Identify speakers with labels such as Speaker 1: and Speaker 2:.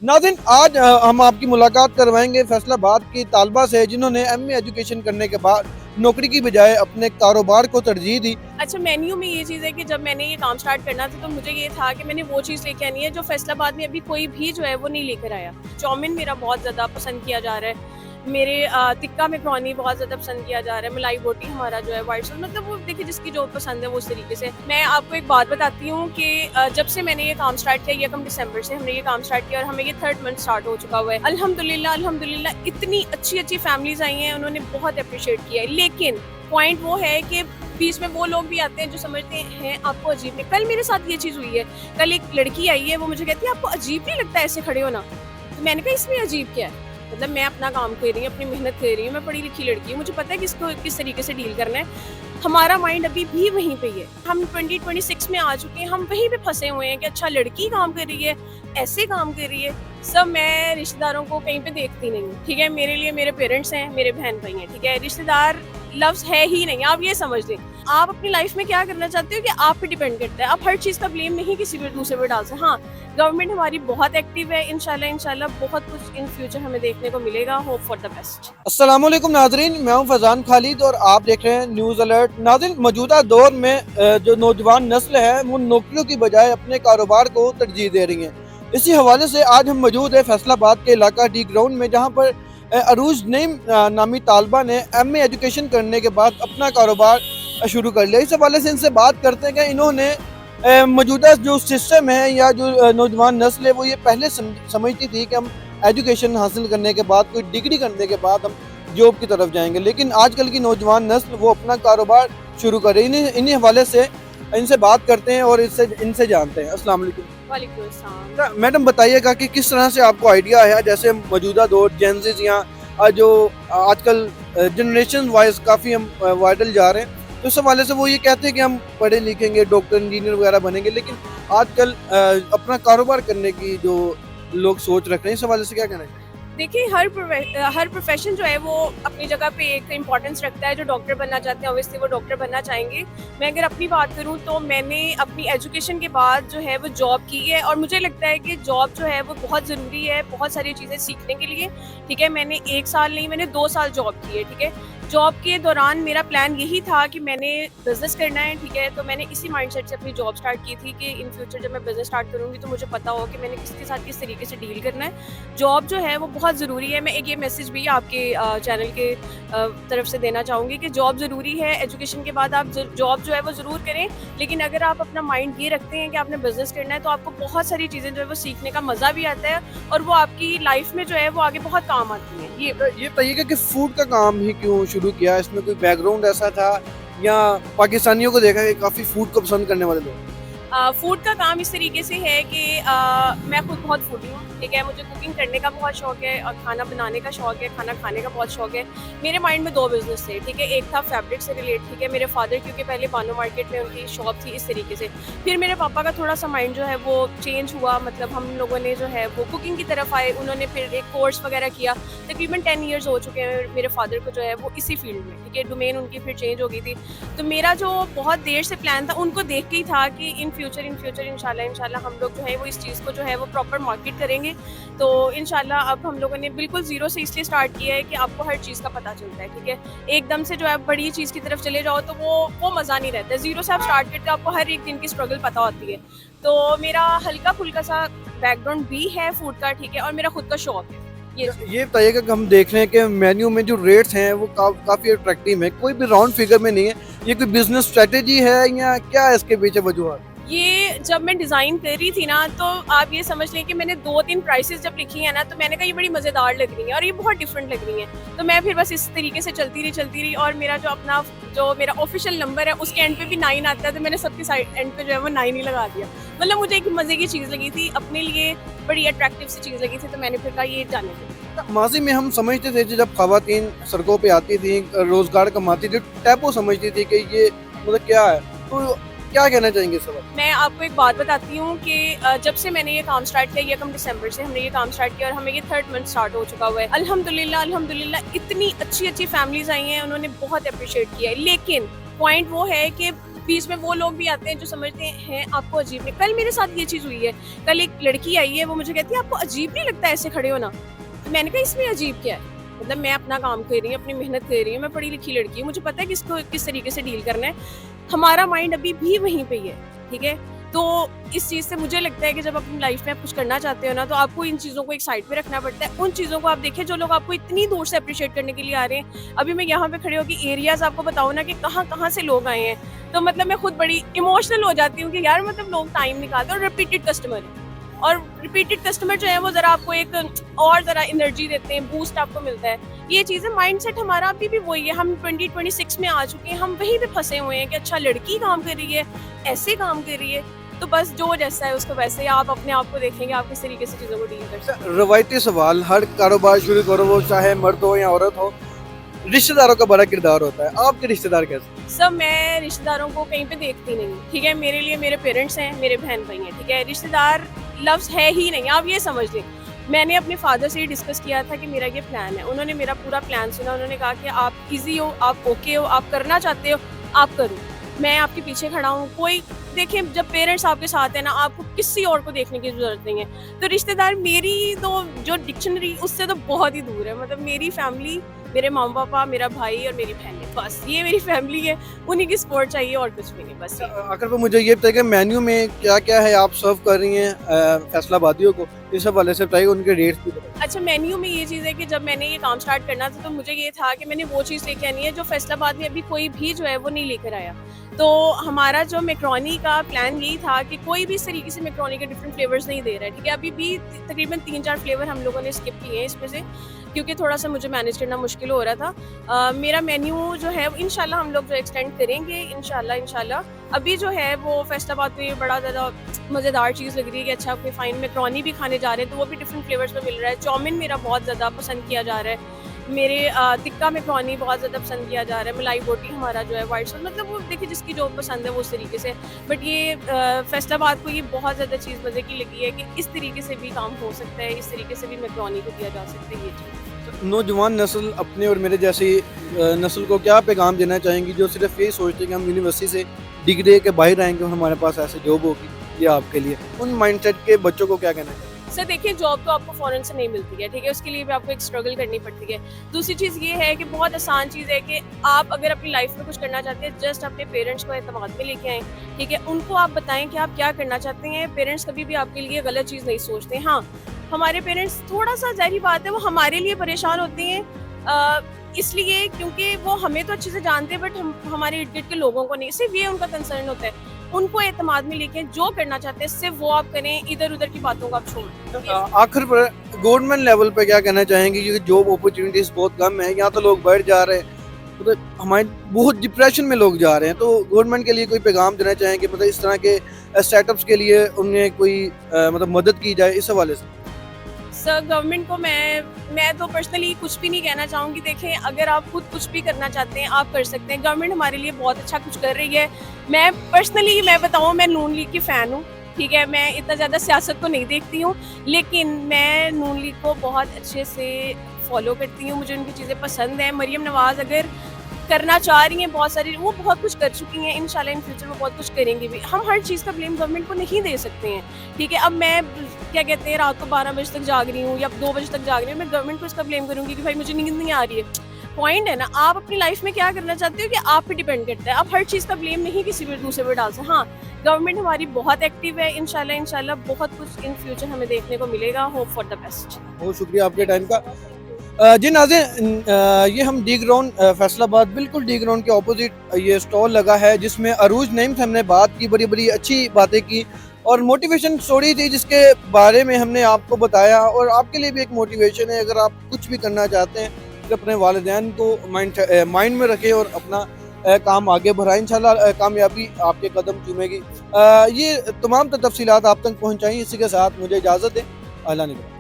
Speaker 1: नाज़रीन आज हम आपकी मुलाकात करवाएंगे फैसलाबाद की तालबा से जिन्होंने एमए एजुकेशन करने के बाद नौकरी की बजाय अपने कारोबार को तरजीह दी।
Speaker 2: अच्छा, मेन्यू में ये चीज़ है कि जब मैंने ये काम स्टार्ट करना था तो मुझे ये था कि मैंने वो चीज़ लेके आनी है जो फैसलाबाद में अभी कोई भी जो है वो नहीं लेकर आया। चाउमीन मेरा बहुत ज़्यादा पसंद किया जा रहा है। मेरे टिक्का मैकरोनी बहुत ज़्यादा पसंद किया जा रहा है। मलाई बोटी हमारा जो है व्हाइट सॉस, मतलब वो देखिए जिसकी जो पसंद है वो उस तरीके से। मैं आपको एक बात बताती हूँ कि जब से मैंने ये काम स्टार्ट किया, यकम दिसंबर से हमने ये काम स्टार्ट किया और हमें ये 3rd मंथ स्टार्ट हो चुका हुआ है। अल्हम्दुलिल्लाह अल्हम्दुलिल्लाह इतनी अच्छी फैमिलीज़ आई हैं, उन्होंने बहुत अप्रिशिएट किया है। लेकिन पॉइंट वो है कि बीच में वो लोग भी आते हैं जो समझते हैं आपको अजीब नहीं। कल मेरे साथ ये चीज़ हुई है। कल एक लड़की आई है, वो मुझे कहती है आपको अजीब नहीं लगता ऐसे खड़े होना? तो मैंने कहा इसमें अजीब क्या है? मतलब मैं अपना काम कर रही हूँ, अपनी मेहनत कर रही हूँ, मैं पढ़ी लिखी लड़की हूँ, मुझे पता है किसको किस तरीके से डील करना है। हमारा माइंड अभी भी वहीं पे ही है। हम 2026 में आ चुके हैं, हम वहीं पे फंसे हुए हैं कि अच्छा लड़की काम कर रही है, ऐसे काम कर रही है। सब मैं रिश्तेदारों को कहीं पे देखती नहीं हूँ, ठीक है? मेरे लिए मेरे पेरेंट्स हैं, मेरे बहन भाई हैं, ठीक है? रिश्तेदार लफ्ज़ है ही नहीं, आप ये समझ लें। आप अपनी लाइफ में क्या करना चाहते हो कि आप पे डिपेंड करता है। आप हर चीज़ का ब्लेम नहीं किसी भी दूसरे पे डाल सकते। हाँ, गवर्नमेंट हमारी बहुत एक्टिव है, इंशाल्लाह बहुत कुछ इन फ्यूचर हमें देखने को मिलेगा। Hope for the best.
Speaker 1: अस्सलामुअलैकुम नाजरीन, मैं हूं फैजान खालिद और आप देख रहे हैं न्यूज़ अलर्ट। नाजरीन मौजूदा दौर में जो नौजवान नस्ल है वो नौकरियों की बजाय अपने कारोबार को तरजीह दे रही है। इसी हवाले से आज हम मौजूद है फैसलाबाद के इलाका डी ग्राउंड में, जहां पर अरूज नईम नामी तालबा ने एमए एजुकेशन करने के बाद अपना कारोबार शुरू कर लिया। इस हवाले से इनसे बात करते हैं कि इन्होंने मौजूदा जो सिस्टम है या जो नौजवान नस्ल है वो ये पहले समझती थी कि हम एजुकेशन हासिल करने के बाद, कोई डिग्री करने के बाद हम जॉब की तरफ जाएंगे, लेकिन आजकल की नौजवान नस्ल वो अपना कारोबार शुरू कर रही है। इन्हीं हवाले से इनसे बात करते हैं और इनसे जानते हैं। अस्सलाम वालेकुम।
Speaker 2: वालेकुम अस्सलाम।
Speaker 1: मैडम बताइएगा कि किस तरह से आपको आइडिया है, जैसे मौजूदा दौर जेंज़ीज़ या जो आजकल जनरेशन वाइज काफ़ी हम वाइडल जा रहे हैं, तो इस हवाले से वो ये कहते हैं कि हम पढ़े लिखेंगे, डॉक्टर इंजीनियर वगैरह बनेंगे, लेकिन आजकल अपना कारोबार करने की जो लोग सोच रख रहे हैं, इस हवाले से क्या कहना है?
Speaker 2: देखिए हर प्रोफेशन जो है वो अपनी जगह पे एक इम्पोर्टेंस रखता है। जो डॉक्टर बनना चाहते हैं ऑब्वियसली वो डॉक्टर बनना चाहेंगे। मैं अगर अपनी बात करूं तो मैंने अपनी एजुकेशन के बाद जो है वो जॉब की है और मुझे लगता है कि जॉब जो है वो बहुत ज़रूरी है बहुत सारी चीज़ें सीखने के लिए, ठीक है? मैंने 1 साल नहीं, मैंने 2 साल जॉब की है, ठीक है? जॉब के दौरान मेरा प्लान यही था कि मैंने बिज़नेस करना है, ठीक है? तो मैंने इसी माइंडसेट से अपनी जॉब स्टार्ट की थी कि इन फ्यूचर जब मैं बिज़नेस स्टार्ट करूँगी तो मुझे पता हो कि मैंने किसके साथ किस तरीके से डील करना है। जॉब जो है वो बहुत ज़रूरी है। मैं एक ये मैसेज भी आपके चैनल के तरफ से देना चाहूँगी कि जॉब ज़रूरी है। एजुकेशन के बाद आप जॉब जो है वो ज़रूर करें, लेकिन अगर आप अपना माइंड ये रखते हैं कि आपने बिज़नेस करना है तो आपको बहुत सारी चीज़ें जो है वो सीखने का मज़ा भी आता है और वो आपकी लाइफ में जो है वो आगे बहुत काम आती हैं। ये
Speaker 1: ये बताइएगा कि फूड का काम ही क्यों शुरू किया? इसमें कोई बैकग्राउंड ऐसा था या पाकिस्तानियों को देखा कि काफ़ी फूड को पसंद करने वाले लोग?
Speaker 2: फूड का काम इस तरीके से है कि मैं खुद बहुत फूडी हूँ, ठीक है? मुझे कुकिंग करने का बहुत शौक है और खाना बनाने का शौक है, खाना खाने का बहुत शौक है। मेरे माइंड में 2 बिज़नेस थे, ठीक है? एक था फैब्रिक से रिलेट, ठीक है? मेरे फादर क्योंकि पहले बानो मार्केट में उनकी शॉप थी इस तरीके से। फिर मेरे पापा का थोड़ा-सा माइंड जो है वो चेंज हुआ, मतलब हम लोगों ने जो है वो कुकिंग की तरफ आए, उन्होंने फिर एक कोर्स वगैरह किया। तकरीबन 10 इयर्स हो चुके हैं मेरे फादर को जो है वो इसी फील्ड में, ठीक है? डोमेन उनकी फिर चेंज हो गई थी। तो मेरा जो बहुत देर से प्लान था उनको देख के ही था कि इन फ्यूचर इंशाल्लाह हम लोग जो है वो इस चीज़ को जो है वो प्रॉपर मार्केट करेंगे। तो इंशाल्लाह अब हम लोगों ने बिल्कुल ज़ीरो से इसलिए स्टार्ट किया है कि आपको हर चीज़ का पता चलता है, ठीक है? एकदम से जो है बड़ी चीज़ की तरफ चले जाओ तो वो मज़ा नहीं रहता है। ज़ीरो से आप स्टार्ट करके आपको हर एक दिन की स्ट्रगल पता होती है। तो मेरा हल्का-फुल्का सा बैकग्राउंड भी है फूड का, ठीक है? और मेरा खुद का शौक है।
Speaker 1: ये बताइएगा कि हम देख रहे हैं कि मेन्यू में जो रेट्स हैं वो काफ़ी अट्रैक्टिव है, कोई भी राउंड फिगर में नहीं है। ये कोई बिजनेस स्ट्रेटेजी है या क्या है इसके पीछे वजूहत?
Speaker 2: ये जब मैं डिज़ाइन कर रही थी ना तो आप ये समझ लें कि मैंने 2-3 प्राइसेस जब लिखी है ना तो मैंने कहा ये बड़ी मज़ेदार लग रही है और ये बहुत डिफरेंट लग रही हैं। तो मैं फिर बस इस तरीके से चलती रही और मेरा जो मेरा ऑफिशियल नंबर है उसके एंड पे भी 9 आता है, तो मैंने सबके साइड एंड पे जो है वो 9 ही लगा दिया। मतलब मुझे एक मज़े की चीज़ लगी थी, अपने लिए बड़ी अट्रैक्टिव सी चीज़ लगी थी, तो मैंने फिर कहा ये जाने दो।
Speaker 1: माजी में हम समझते थे कि जब खवातीन सड़कों पे आती थी, रोजगार कमाती थी, टैपो समझती थी कि ये मतलब क्या है, तो क्या कहना चाहेंगे इस वक्त?
Speaker 2: मैं आपको एक बात बताती हूँ कि जब से मैंने ये काम स्टार्ट किया, यकम दिसंबर से हमने ये काम स्टार्ट किया और हमें ये 3rd मंथ स्टार्ट हो चुका हुआ है। अल्हम्दुलिल्लाह इतनी अच्छी फैमिलीज़ आई हैं, उन्होंने बहुत अप्रिशिएट किया है। लेकिन पॉइंट वो है कि बीच में वो लोग भी आते हैं जो समझते हैं आपको अजीब नहीं। कल मेरे साथ ये चीज़ हुई है, कल एक लड़की आई है, वो मुझे कहती है आपको अजीब नहीं लगता ऐसे खड़े होना? तो मैंने कहा इसमें अजीब क्या है? मतलब मैं अपना काम कर रही हूँ, अपनी मेहनत कर रही हूँ, मैं पढ़ी लिखी लड़की हूँ, मुझे पता है किसको किस तरीके से डील करना है। हमारा माइंड अभी भी वहीं पे ही है, ठीक है? तो इस चीज़ से मुझे लगता है कि जब अपनी लाइफ में आप कुछ करना चाहते हो ना, तो आपको इन चीज़ों को एक साइड पे रखना पड़ता है। उन चीज़ों को आप देखिए जो लोग आपको इतनी दूर से अप्रिशिएट करने के लिए आ रहे हैं। अभी मैं यहाँ पे खड़े होकर एरियाज आपको बताऊँ ना कि कहाँ-कहाँ से लोग आए हैं, तो मतलब मैं खुद बड़ी इमोशनल हो जाती हूँ कि यार मतलब लोग टाइम निकालते हैं और रिपीटेड कस्टमर है। और रिपीटेड कस्टमर जो है वो ज़रा आपको एक और ज़रा एनर्जी देते हैं, बूस्ट आपको मिलता है। ये चीज़ें माइंडसेट हमारा अभी भी वही है, हम 2026 में आ चुके हैं, हम वहीं पे फँसे हुए हैं कि अच्छा लड़की काम कर रही है, ऐसे काम कर रही है। तो बस जो जैसा है उसको वैसे ही आप अपने आप को देखेंगे, आप किस तरीके से चीज़ों को डील कर सकते हैं।
Speaker 1: रवायती सवाल, हर कारोबार शुरू करो वो चाहे मर्द हो या औरत हो, रिश्तेदारों का बड़ा किरदार होता है। आपके रिश्तेदार कैसे?
Speaker 2: सब मैं रिश्तेदारों को कहीं पे देखती नहीं, ठीक है? मेरे लिए मेरे पेरेंट्स हैं, मेरे बहन भाई हैं, ठीक है? रिश्तेदार लफ्ज़ है ही नहीं, आप ये समझ लें। मैंने अपने फादर से ये डिस्कस किया था कि मेरा ये प्लान है, उन्होंने मेरा पूरा प्लान सुना, उन्होंने कहा कि आप ईज़ी हो, आप ओके हो, आप करना चाहते हो, आप करो। मैं आपके पीछे खड़ा हूँ, कोई देखिए जब पेरेंट्स आपके साथ है ना, आपको किसी और को देखने की ज़रूरत नहीं है। तो रिश्तेदार मेरी तो जो डिक्शनरी उससे तो बहुत ही दूर है, मतलब मेरी फैमिली, मेरे मम्मी-पापा, मेरा भाई और मेरी बहन है, बस ये मेरी फैमिली है, उन्हीं की सपोर्ट चाहिए और कुछ भी नहीं, बस ये।
Speaker 1: आखिर पे मुझे ये बताइए कि मेन्यू में क्या-क्या है आप सर्व कर रही हैं फैसलाबादियों को? इस हवाले से बताइए, उनके रेट्स भी बताइए।
Speaker 2: अच्छा, मेन्यू में ये चीज़ है कि जब मैंने ये काम स्टार्ट करना था तो मुझे ये था कि मैंने वो चीज़ लेके आनी है जो फैसलाबाद में अभी कोई भी जो है वो नहीं लेकर आया। तो हमारा जो मैकरोनी का प्लान यही था कि कोई भी इस तरीके से मैकरोनी के डिफरेंट फ्लेवर्स नहीं दे रहा है, ठीक है? अभी भी तकरीबन 3-4 फ्लेवर हम लोगों ने स्किप किए हैं इसमें से, क्योंकि थोड़ा-सा मुझे मैनेज करना मुश्किल हो रहा था। मेरा मेन्यू जो है इंशाल्लाह हम लोग जो एक्सटेंड करेंगे इंशाल्लाह। अभी जो है वो फैसलाबाद में बड़ा ज़्यादा मज़ेदार चीज़ लग रही है कि अच्छा कोई फाइन मैकरोनी भी खाने जा रहे हैं तो वो भी डिफरेंट फ्लेवर्स में मिल रहा है। चाउमीन मेरा बहुत ज़्यादा पसंद किया जा रहा है। मेरे टिक्का मैकरोनी बहुत ज़्यादा पसंद किया जा रहा है। मलाई बोटी हमारा जो है व्हाइट सॉस, मतलब वो देखिए जिसकी जो पसंद है वो उस तरीके से। बट ये फैसलाबाद को ये बहुत ज़्यादा चीज़ मज़े की लगी है कि इस तरीके से भी काम हो सकता है, इस तरीके से भी मैकरोनी को दिया जा सकता है ये चीज़।
Speaker 1: नौजवान नस्ल अपने और मेरे जैसी नस्ल को क्या पैगाम देना चाहेंगी जो सिर्फ यही सोचते हैं कि हम यूनिवर्सिटी से डिग्री के बाहर आएंगे और हमारे पास ऐसे जॉब होगी, ये आपके लिए उन माइंडसेट के बच्चों को क्या कहना है?
Speaker 2: सर देखिए, जॉब तो आपको फ़ौरन से नहीं मिलती है, ठीक है? उसके लिए भी आपको एक स्ट्रगल करनी पड़ती है। दूसरी चीज़ ये है कि बहुत आसान चीज़ है कि आप अगर अपनी लाइफ में कुछ करना चाहते हैं, जस्ट अपने पेरेंट्स को एतमाद में लेके आएँ, ठीक है? उनको आप बताएँ कि आप क्या करना चाहते हैं। पेरेंट्स कभी भी आपके लिए गलत चीज़ नहीं सोचते। हाँ, हमारे पेरेंट्स थोड़ा-सा ज़ाहिर बात है वो हमारे लिए परेशान होते हैं, इसलिए क्योंकि वो हमें तो अच्छे से जानते हैं बट हम हमारे इर्द-गिर्द के लोगों को नहीं। सिर्फ़ ये उनका कंसर्न होता है। उनको एतमाद में लेके जो करना चाहते हैं सिर्फ वो आप करें, इधर-उधर की बातों को आप छोड़ दें।
Speaker 1: आखिर पर गवर्नमेंट लेवल पे क्या कहना चाहेंगे क्योंकि जॉब अपॉर्चुनिटीज बहुत कम है, यहाँ तो लोग बढ़ जा रहे हैं, मतलब हमारे बहुत डिप्रेशन में लोग जा रहे हैं, तो गवर्नमेंट के लिए कोई पैगाम देना चाहेंगे, मतलब इस तरह के स्टार्टअप्स के लिए उन्हें कोई मतलब मदद की जाए इस हवाले से?
Speaker 2: सर गवर्नमेंट को मैं तो पर्सनली कुछ भी नहीं कहना चाहूँगी। देखें, अगर आप खुद कुछ भी करना चाहते हैं आप कर सकते हैं। गवर्नमेंट हमारे लिए बहुत अच्छा कुछ कर रही है। मैं पर्सनली मैं बताऊँ, मैं नून लीग की फ़ैन हूँ, ठीक है? मैं इतना ज़्यादा सियासत को नहीं देखती हूँ, लेकिन मैं नून लीग को बहुत अच्छे से फॉलो करती हूँ, मुझे उनकी चीज़ें पसंद हैं। मरीम नवाज़ अगर करना चाह रही हैं बहुत सारी, वो बहुत कुछ कर चुकी हैं, इंशाल्लाह इन फ्यूचर वो बहुत कुछ करेंगी भी। हम हर चीज़ का ब्लेम गवर्नमेंट को नहीं दे सकते हैं, ठीक है? अब मैं क्या कहते हैं रात को 12 बजे तक जाग रही हूँ या 2 बजे तक जाग रही हूँ, मैं गवर्नमेंट को इसका ब्लेम करूँगी कि भाई मुझे नींद नहीं आ रही है। पॉइंट है ना, आप अपनी लाइफ में क्या करना चाहते हो कि आप पे डिपेंड करता है। आप हर चीज़ का ब्लेम नहीं किसी भी दूसरे पे डाल सकते। हाँ, गवर्नमेंट हमारी बहुत एक्टिव है, इंशाल्लाह बहुत कुछ इन फ्यूचर हमें देखने को मिलेगा। Hope for the best.
Speaker 1: बहुत शुक्रिया आपके टाइम का। जी नाज़रीन, ये हम डी ग्राउंड फैसलाबाद बिल्कुल डी ग्राउंड के ऑपोजिट ये स्टॉल लगा है जिसमें अरूज नईम से हमने बात की, बड़ी बड़ी अच्छी बातें की और मोटिवेशन स्टोरी थी जिसके बारे में हमने आपको बताया, और आपके लिए भी एक मोटिवेशन है अगर आप कुछ भी करना चाहते हैं तो अपने वालिदैन को माइंड में रखें और अपना काम आगे बढ़ाएं, इंशाल्लाह कामयाबी आपके कदम चूमेगी। ये तमाम तफसीलात आप तक पहुँचाई, इसी के साथ मुझे इजाज़त दें। अल्लाह निगरान।